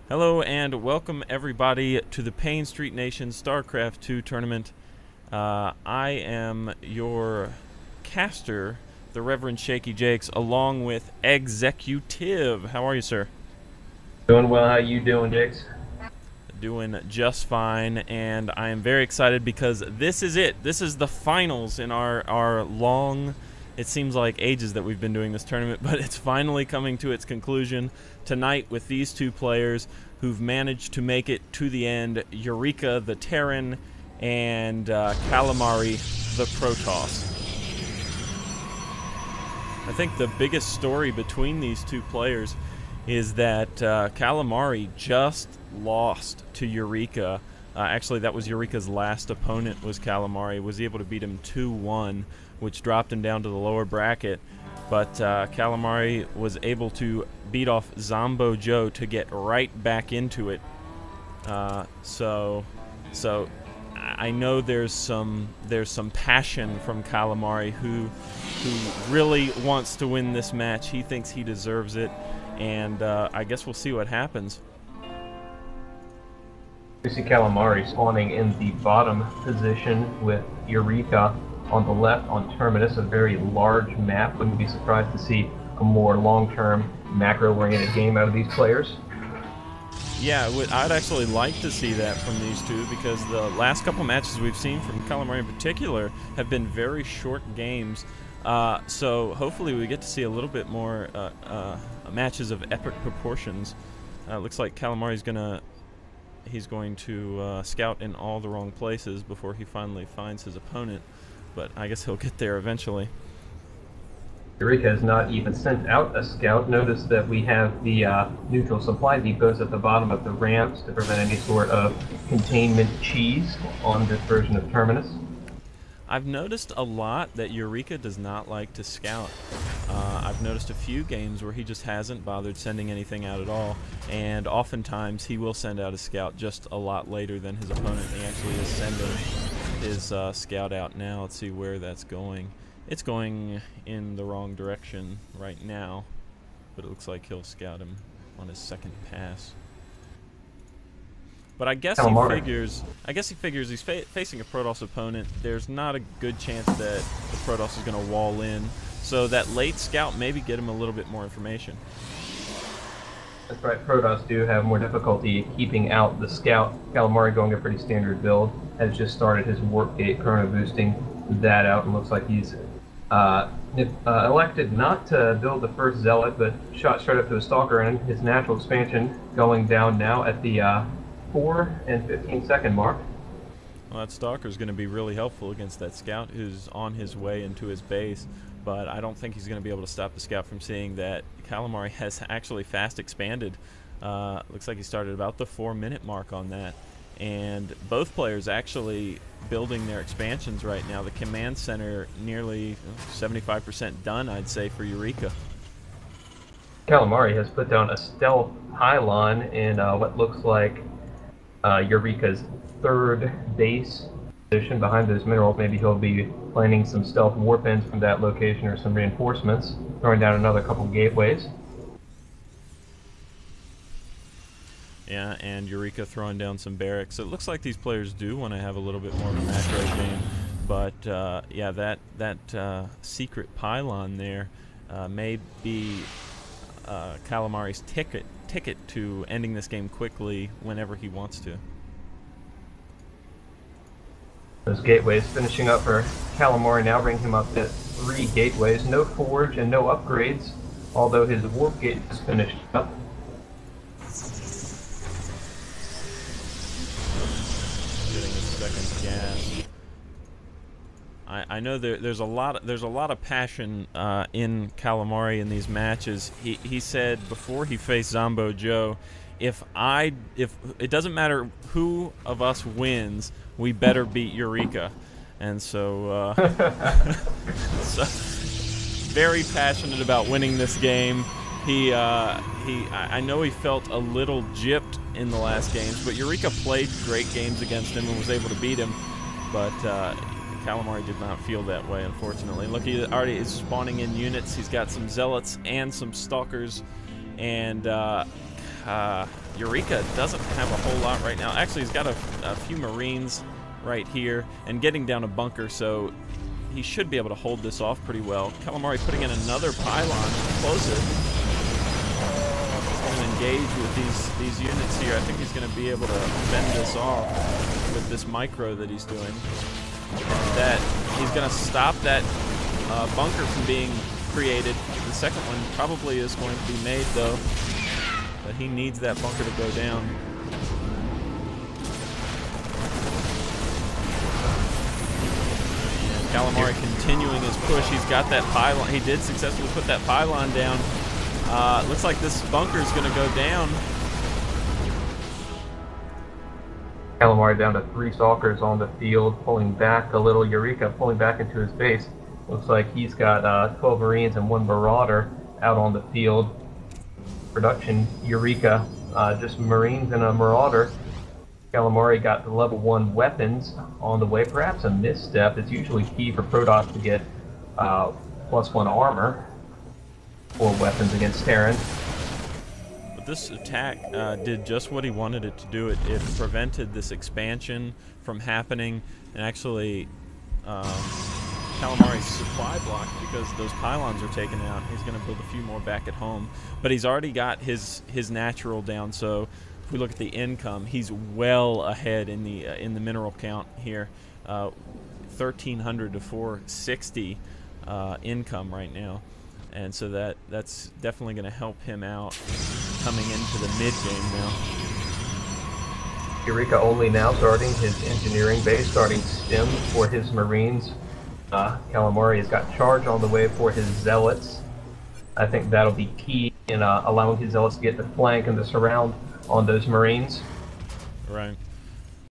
Hello and welcome everybody to the Payne Street Nation StarCraft 2 tournament. I am your caster, the Reverend Shaky Jakes, along with Executive. How are you, sir? Doing well. How you doing, Dix? Doing just fine, and I am very excited because this is it. This is the finals in our long, it seems like ages that we've been doing this tournament, but it's finally coming to its conclusion tonight with these two players who've managed to make it to the end: Eureka, the Terran, and Kammalleri, the Protoss. I think the biggest story between these two players is that Kammalleri just lost to Eureka. Actually, that was Eureka's last opponent, was Kammalleri. Was able to beat him 2-1, which dropped him down to the lower bracket. But Kammalleri was able to beat off Zombo Joe to get right back into it. So I know there's some passion from Kammalleri who really wants to win this match. He thinks he deserves it, and I guess we'll see what happens. We see Kammalleri spawning in the bottom position with Eureka on the left on Terminus, a very large map. Wouldn't be surprised to see a more long-term, macro-oriented game out of these players. Yeah, I'd actually like to see that from these two, because the last couple matches we've seen from Kammalleri in particular have been very short games. So hopefully we get to see a little bit more matches of epic proportions. Looks like Kammalleri he's going to scout in all the wrong places before he finally finds his opponent, but I guess he'll get there eventually. Eureka has not even sent out a scout. Notice that we have the neutral supply depots at the bottom of the ramps to prevent any sort of containment cheese on this version of Terminus. I've noticed a lot that Eureka does not like to scout. I've noticed a few games where he just hasn't bothered sending anything out at all, and oftentimes he will send out a scout just a lot later than his opponent. He actually is sending his scout out now. Let's see where that's going. It's going in the wrong direction right now, but it looks like he'll scout him on his second pass. But I guess he figures he's facing a Protoss opponent. There's not a good chance that the Protoss is going to wall in, so that late scout maybe get him a little bit more information. That's right, Protoss do have more difficulty keeping out the scout. Kammalleri, going a pretty standard build, has just started his warp gate, chrono boosting that out, and looks like he's elected not to build the first zealot, but shot straight up to a stalker, and his natural expansion going down now at the 4 and 15 second mark. Well, that stalker is going to be really helpful against that scout who's on his way into his base, but I don't think he's going to be able to stop the scout from seeing that Kammalleri has actually fast expanded. Looks like he started about the 4-minute mark on that, and both players actually building their expansions right now. The command center nearly 75% done, I'd say, for Eureka. Kammalleri has put down a stealth pylon in what looks like Eureka's third base position behind those minerals. Maybe he'll be planning some stealth warpins from that location or some reinforcements, throwing down another couple gateways. Yeah, and Eureka throwing down some barracks. It looks like these players do want to have a little bit more of a macro game, but yeah, that secret pylon there may be Kamalleri's ticket to ending this game quickly whenever he wants to. Those gateways finishing up for Kammalleri now, bring him up to 3 gateways. No forge and no upgrades, although his warp gate is finished up. Getting his second gas. I know there's a lot of passion in Kammalleri in these matches. He said before he faced Zombo Joe, if it doesn't matter who of us wins, we better beat Eureka. And so, so very passionate about winning this game. I know he felt a little gypped in the last games, but Eureka played great games against him and was able to beat him. But Kammalleri did not feel that way, unfortunately. Look, he already is spawning in units. He's got some zealots and some stalkers, and Eureka doesn't have a whole lot right now. Actually, he's got a few Marines right here and getting down a bunker, so he should be able to hold this off pretty well. Kammalleri putting in another pylon explosive. He's going to engage with these units here. I think he's going to be able to fend this off with this micro that he's doing. That he's going to stop that bunker from being created. The second one probably is going to be made, though. But he needs that bunker to go down. And Kammalleri continuing his push. He's got that pylon. He did successfully put that pylon down. Looks like this bunker is going to go down. Kammalleri down to 3 stalkers on the field, pulling back a little. Eureka pulling back into his base. Looks like he's got 12 Marines and 1 Marauder out on the field. Production Eureka, just Marines and a Marauder. Kammalleri got the level 1 weapons on the way. Perhaps a misstep. It's usually key for Protoss to get +1 armor for weapons against Terran. But this attack did just what he wanted it to do. It prevented this expansion from happening, and actually Kamalleri's supply block, because those pylons are taken out. He's going to build a few more back at home, but he's already got his natural down. So if we look at the income, he's well ahead in the mineral count here, 1,300 to 460 income right now, and so that's definitely going to help him out coming into the mid game now. Eureka only now starting his engineering base, starting STEM for his Marines. Kammalleri has got charge on the way for his Zealots. I think that'll be key in allowing his Zealots to get the flank and the surround on those Marines. Right.